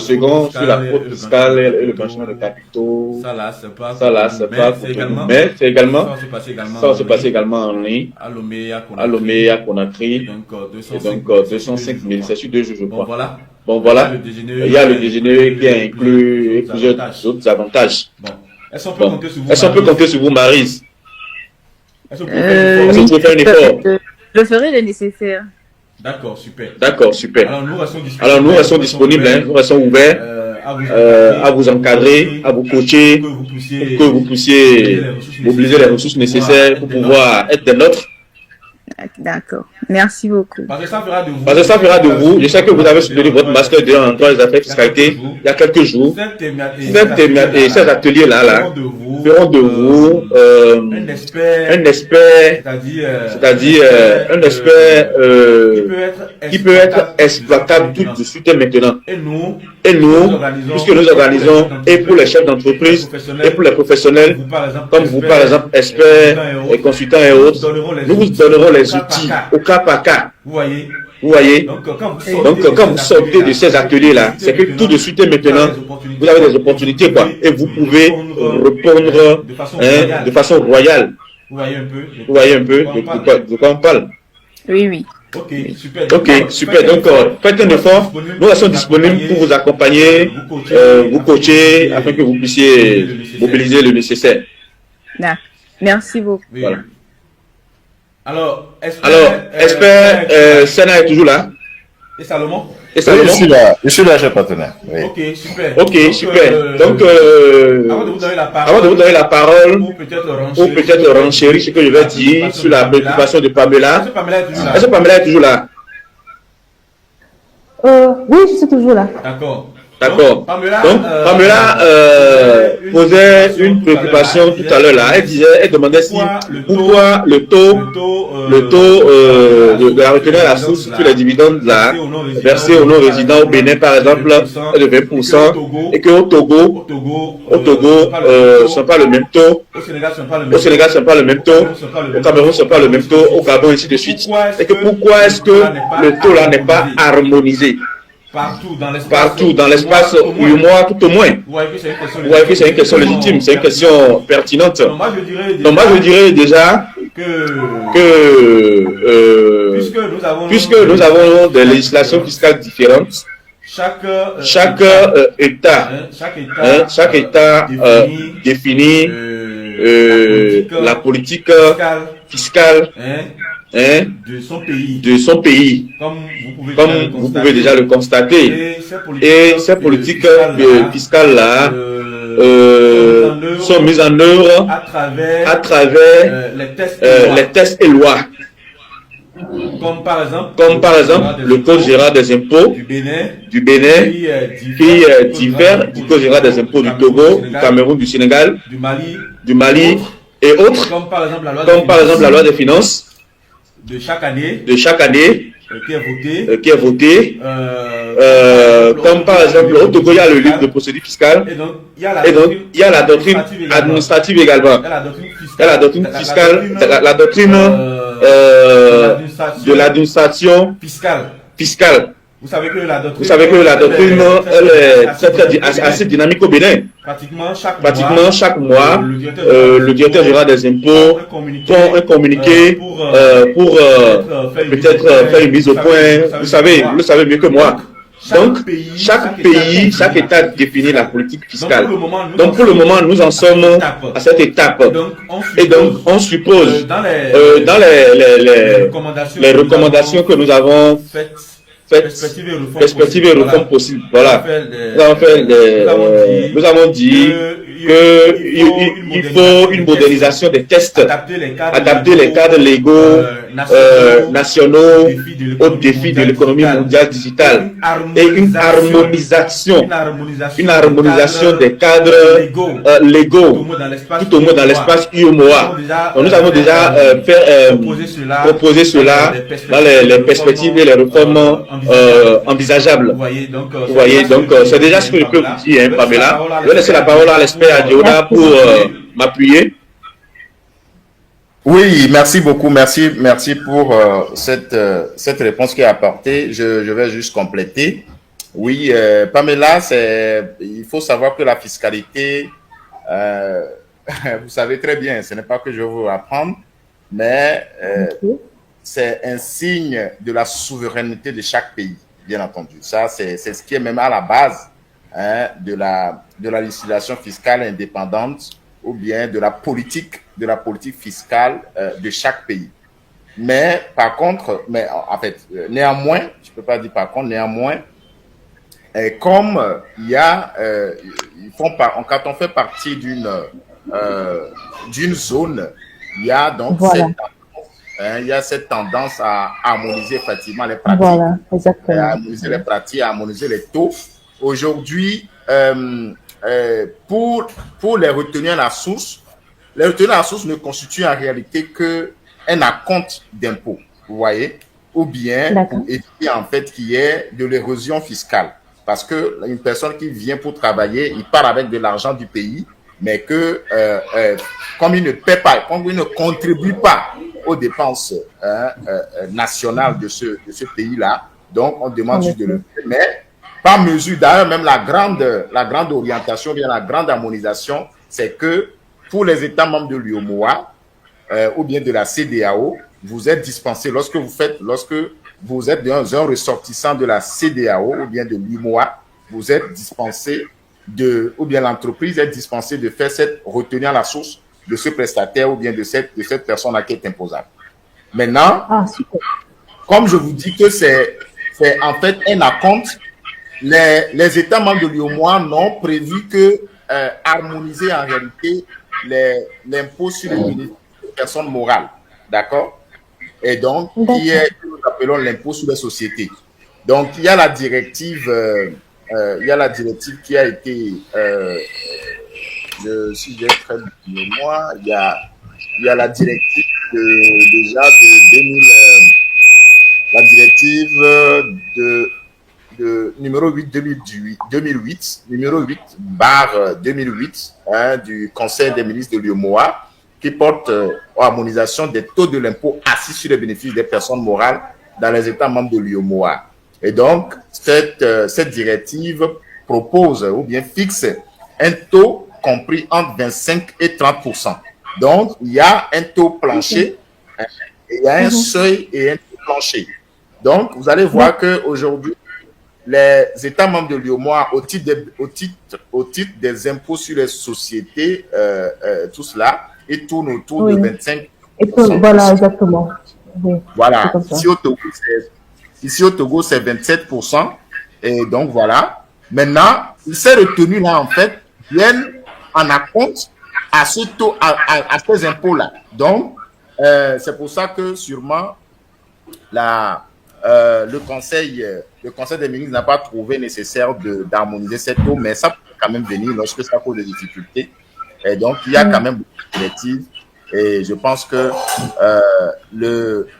second sur la fraude fiscale et le blanchiment de capitaux. Ça là, c'est pas mais c'est également, ça va se passer également en ligne, à Lomé, à Conakry, et donc 205 000, c'est sur 2 jours, je crois. Bon, voilà, il y a le déjeuner qui inclut plusieurs autres avantages. Est-ce qu'on peut compter sur vous, Maryse? Est-ce que vous pouvez faire un effort? Je ferai le nécessaire. D'accord, super. Alors nous restons disponibles, hein, nous restons ouverts à vous encadrer, à vous coacher, pour que vous puissiez mobiliser les ressources nécessaires pour pouvoir être des nôtres. D'accord. Merci beaucoup. Parce que ça fera de vous, je sais que vous avez soutenu votre master en droit des affaires fiscalité il y a quelques jours. Ces ateliers-là feront de vous un expert, c'est-à-dire un expert qui peut être exploitable tout de suite et maintenant. Et nous, puisque nous organisons et pour les chefs d'entreprise et pour les professionnels, comme vous par exemple, experts et consultants et autres, nous vous donnerons les outils au cas par cas. Vous voyez? Donc, quand vous sortez de ces ateliers-là, c'est que tout de suite et maintenant, vous avez des opportunités, quoi. Et vous pouvez répondre de façon royale. Vous voyez un peu de quoi on parle? Oui. Ok, super. Donc, faites un effort. Nous restons disponibles pour vous accompagner, vous coacher, afin que vous puissiez mobiliser le nécessaire. Merci beaucoup. Voilà. Alors, expert, Sena est toujours là? Et Salomon? Et Salomon? Oui, je suis là, cher partenaire. Oui. Ok, super. Ok, super. Donc, avant de vous donner la parole, pour peut-être renchérir ce que je vais dire sur la préoccupation de Pamela. Est-ce que Pamela est toujours là? Oui, je suis toujours là. D'accord. D'accord. Donc, Pamela posait une préoccupation tout à l'heure là. Elle demandait si pourquoi le taux de la retenue à la source sur les dividendes là, versés aux non-résidents au Bénin par exemple, est de 20% et qu'au Togo, ce n'est pas le même taux. Au Sénégal, ce n'est pas le même taux. Au Cameroun, ce n'est pas le même taux. Au Gabon, ainsi de suite. Et que pourquoi est-ce que le taux là n'est pas harmonisé? Partout dans l'espace UEMOA, tout au moins. Vous voyez que c'est une question légitime, c'est une question pertinente. Donc moi je dirais déjà que puisque nous avons des législations fiscales différentes, chaque État définit la politique fiscale de son pays, comme vous pouvez déjà le constater. Et ces politiques fiscales-là sont mises en œuvre à travers les tests et lois. Comme par exemple le Code général des impôts du Bénin qui diffère du Code général des impôts du Togo, du Cameroun, du Sénégal, du Mali et autres, comme par exemple la loi des finances de chaque année qui est votée, comme par exemple au Togo il y a le livre de procédure fiscale et donc il y a la doctrine administrative également, il y a la doctrine fiscale, la doctrine de l'administration fiscale. Vous savez que la doctrine elle est assez dynamique au Bénin. Pratiquement chaque mois, le directeur général des impôts font un communiqué pour peut-être faire une mise au point. Vous le savez mieux que moi. Donc, chaque État définit la politique fiscale. Donc, pour le moment, nous en sommes à cette étape. Et donc, on suppose, dans les recommandations que nous avons faites, perspective et réforme possible. Voilà. Nous avons dit qu'il faut une modernisation des tests, adapter les cadres légaux nationaux aux défis de l'économie mondiale digitale et une harmonisation des cadres légaux tout au moins dans l'espace UEMOA. Nous avons déjà proposé cela dans les perspectives et les réformes envisageables. Vous voyez, donc c'est déjà ce que je peux vous dire, hein, Pamela. Je vais laisser la parole à l'expert Adiola pour m'appuyer. Oui, merci beaucoup, merci pour cette réponse qui est apportée. Je vais juste compléter. Oui, Pamela, il faut savoir que la fiscalité, vous savez très bien, ce n'est pas que je vais vous apprendre, mais c'est un signe de la souveraineté de chaque pays, bien entendu. Ça, c'est ce qui est même à la base de la législation fiscale indépendante ou bien de la politique fiscale de chaque pays. Mais par contre, néanmoins, je peux pas dire par contre, néanmoins, comme il y a, quand on fait partie d'une zone, il y a donc cette tendance à harmoniser effectivement les pratiques, voilà, exactement. À harmoniser les pratiques, à harmoniser les taux. Aujourd'hui, pour les retenir à la source, les retenues à la source ne constituent en réalité qu'un acompte d'impôt, vous voyez, ou bien en fait qui est de l'érosion fiscale. Parce que une personne qui vient pour travailler, il part avec de l'argent du pays, mais que comme il ne paie pas, comme il ne contribue pas aux dépenses nationales de ce pays-là, donc on demande juste de le faire. Mais par mesure, d'ailleurs, même la grande orientation, bien la grande harmonisation, c'est que pour les États membres de l'UEMOA ou bien de la CEDEAO, vous êtes dispensé, lorsque vous êtes un ressortissant de la CEDEAO ou bien de l'UEMOA, vous êtes dispensé ou bien l'entreprise est dispensée de faire cette retenue à la source de ce prestataire ou bien de cette personne à qui est imposable. Maintenant, comme je vous dis que c'est en fait un acompte. Les États membres de l'UEMOA n'ont prévu que harmoniser en réalité l'impôt sur les bénéfices des personnes morales. D'accord? Et donc, qui est, que nous appelons l'impôt sur les sociétés. Donc, il y a la directive, qui a été, si j'ai très bien mémoire, il y a la directive déjà de 2000, la directive de numéro 8 2008, numéro 8/2008 du Conseil des ministres de l'UEMOA, qui porte harmonisation des taux de l'impôt assis sur les bénéfices des personnes morales dans les États membres de l'UEMOA. Et donc, cette directive propose ou bien fixe un taux compris entre 25 et 30%. Donc, il y a un taux plancher, et il y a un seuil et un taux plancher. Donc, vous allez voir qu'aujourd'hui, les États membres de l'UEMOA, au titre des impôts sur les sociétés, tout cela, et tourne autour de 25%. Voilà, exactement. Oui, voilà. Ici au Togo, c'est 27%. Et donc, voilà. Maintenant, ces retenues-là, en fait, viennent en acompte à ce taux, à ces impôts-là. Donc, c'est pour ça que sûrement, le Conseil des ministres n'a pas trouvé nécessaire d'harmoniser ces taux, mais ça peut quand même venir lorsque ça cause des difficultés. Et donc, il y a quand même beaucoup de directives. Et je pense que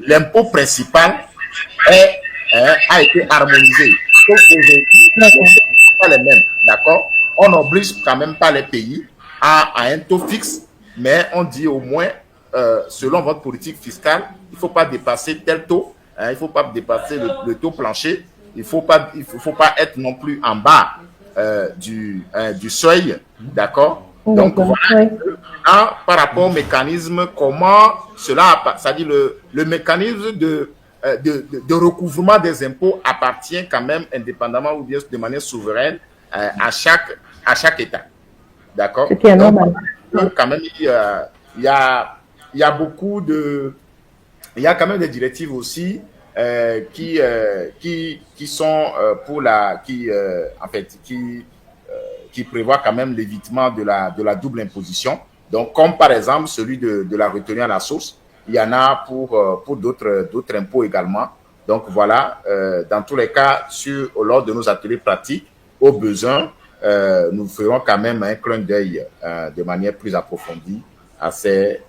l'impôt principal a été harmonisé. Sauf qu'aujourd'hui, ce ne sont pas les mêmes. D'accord? On n'oblige quand même pas les pays à un taux fixe, mais on dit au moins, selon votre politique fiscale, il ne faut pas dépasser tel taux. Il ne faut pas dépasser le taux plancher. Il ne faut pas être non plus en bas du seuil. D'accord? Donc, voilà, par rapport au mécanisme, comment cela, c'est-à-dire le mécanisme de recouvrement des impôts appartient quand même indépendamment ou bien de manière souveraine à chaque État. D'accord? Ce qui est normal. Donc, quand même, il y a beaucoup de... Il y a quand même des directives aussi qui sont pour qui prévoient quand même l'évitement de la double imposition. Donc, comme par exemple celui de la retenue à la source, il y en a pour d'autres impôts également. Donc, voilà, dans tous les cas, lors de nos ateliers pratiques, au besoin, nous ferons quand même un clin d'œil de manière plus approfondie à ces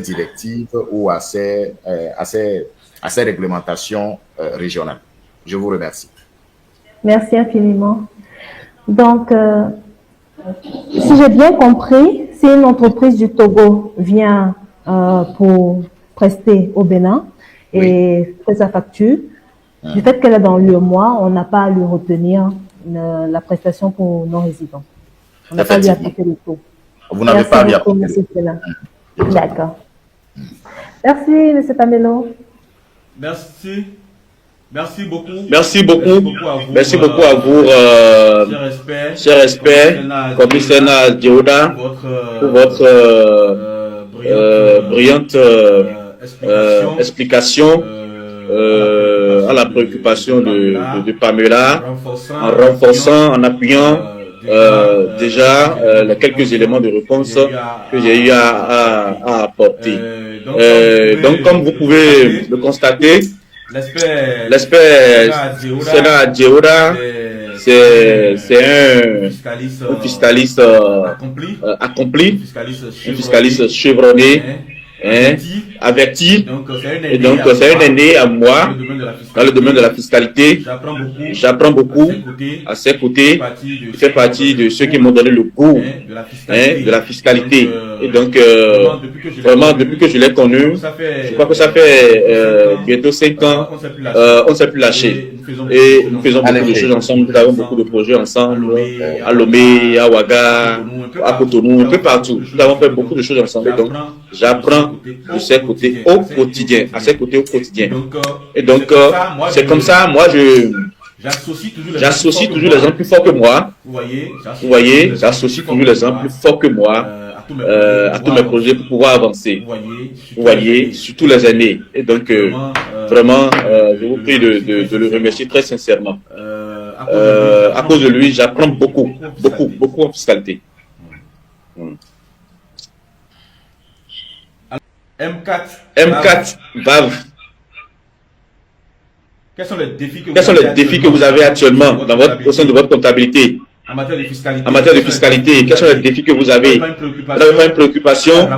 directives ou à ces réglementations régionales. Je vous remercie. Merci infiniment. Donc, si j'ai bien compris, si une entreprise du Togo vient pour prester au Bénin et fait sa facture, du fait qu'elle est dans l'UEMOA, on n'a pas à lui retenir la prestation pour non-résidents. On n'a pas à lui appliquer le taux. Vous n'avez pas à lui appliquer le taux. D'accord. Merci, M. Pamelo. Merci. Merci beaucoup. Merci beaucoup à vous, cher respect, commissaire Dioda, pour votre brillante explication à la préoccupation de Pamela, en renforçant, en appuyant déjà les quelques éléments de réponse que j'ai eu à apporter. Donc, comme vous pouvez le constater, l'aspect Sénat Dioda, c'est un fiscaliste accompli, un fiscaliste chevronné, averti. Et donc, c'est un aîné à moi dans le domaine de la fiscalité. J'apprends beaucoup à ses côtés. Il fait partie de ceux qui m'ont donné le goût de la fiscalité. Et donc, vraiment, depuis que je l'ai connu, je crois que ça fait bientôt 5 ans, on ne s'est plus lâché. Et nous faisons beaucoup de choses ensemble. Nous avons beaucoup de projets ensemble, à Lomé, à Ouaga, à Cotonou, un peu partout. Nous avons fait beaucoup de choses ensemble. Et donc, j'apprends de ses côtés au quotidien, à ses côtés au quotidien. Et donc, c'est comme ça, moi, j'associe toujours les gens plus forts que moi. Vous voyez, j'associe toujours les gens plus forts que moi à tous mes projets pour pouvoir avancer. Vous voyez, sur tous les années. Et donc, Vraiment, je vous prie de le remercier très sincèrement. À cause de lui, j'apprends beaucoup en fiscalité. M4 VAV. Quels sont les défis que vous avez actuellement au sein de votre comptabilité? En matière de fiscalité. Quels sont les défis que vous avez? Vous n'avez pas une préoccupation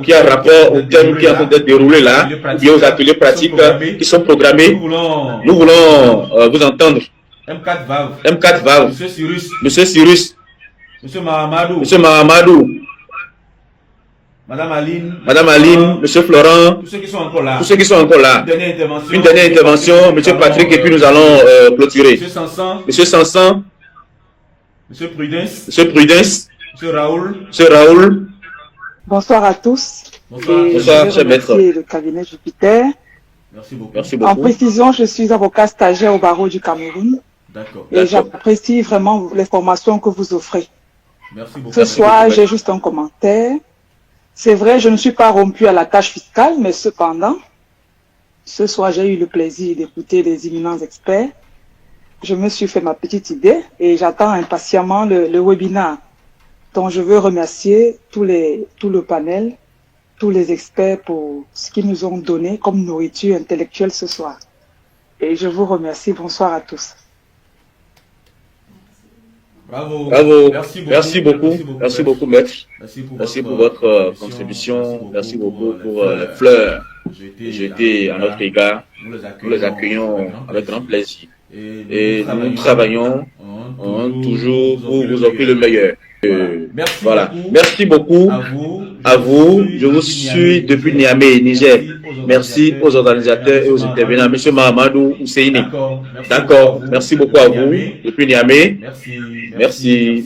qui a rapport au thème qui est en train d'être déroulé là, lié aux ateliers pratiques qui sont programmés. Nous voulons vous entendre. M4 VAV. Monsieur Cyrus. Monsieur Mahamadou. Madame Aline, Monsieur Florent, tous ceux qui sont encore là. Une dernière intervention, Monsieur Patrick, et puis nous allons clôturer. Monsieur Sanson. Monsieur Prudence. Monsieur Raoul. Bonsoir à tous. Bonsoir, cher maître. Le cabinet Jupiter. Merci beaucoup. En précision, je suis avocat stagiaire au barreau du Cameroun. Et j'apprécie vraiment les formations que vous offrez. Merci beaucoup. Ce soir, j'ai juste un commentaire. C'est vrai, je ne suis pas rompu à la tâche fiscale, mais cependant, ce soir, j'ai eu le plaisir d'écouter les éminents experts. Je me suis fait ma petite idée et j'attends impatiemment le webinaire dont je veux remercier tout le panel, tous les experts pour ce qu'ils nous ont donné comme nourriture intellectuelle ce soir. Et je vous remercie. Bonsoir à tous. Bravo. Merci beaucoup, maître. Merci pour votre contribution. Merci beaucoup pour les fleurs jetées à notre égard. Nous les accueillons avec grand plaisir. Et nous travaillons toujours pour vous offrir le meilleur. Voilà. Merci beaucoup à vous. Je vous suis depuis Niamey, Niger. Merci aux organisateurs et aux intervenants. Monsieur Mahamadou Ousseini. D'accord. Merci beaucoup à vous depuis Niamey. Merci.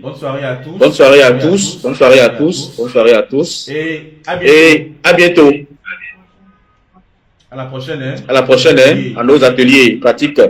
Bonne soirée à tous. Et à bientôt. À la prochaine, à nos ateliers pratiques.